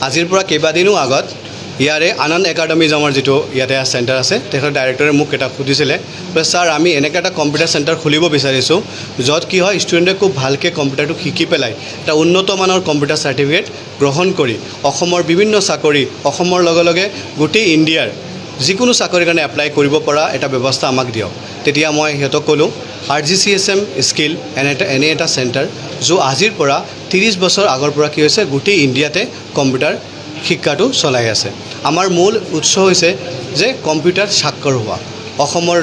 আজিৰ পৰা কেইবাদিনো আগত ইয়াৰে আনন্দ একাডেমি নামৰ যিটো ইয়াতে চেণ্টাৰ আছে তেখেতৰ ডাইৰেক্টৰে মোক এটা সুধিছিলে ছাৰ আমি এনেকৈ এটা কম্পিউটাৰ চেণ্টাৰ খুলিব বিচাৰিছোঁ য'ত কি হয় ষ্টুডেণ্টে খুব ভালকৈ কম্পিউটাৰটো শিকি পেলাই এটা উন্নত মানৰ কম্পিউটাৰ চাৰ্টিফিকেট গ্ৰহণ কৰি অসমৰ বিভিন্ন চাকৰি অসমৰ লগে লগে গোটেই ইণ্ডিয়াৰ যিকোনো চাকৰিৰ কাৰণে এপ্লাই কৰিব পৰা এটা ব্যৱস্থা আমাক দিয়ক। তেতিয়া মই সিহঁতক ক'লোঁ RGCSM স্কিল এনে এটা চেণ্টাৰ য'ত আজিৰ পৰা 30 বছৰ আগৰ পৰা কি হৈছে গোটেই ইণ্ডিয়াতে কম্পিউটাৰ শিক্ষাটো চলাই আছে। আমাৰ মূল উৎস হৈছে যে কম্পিউটাৰ স্বাক্ষৰ হোৱা অসমৰ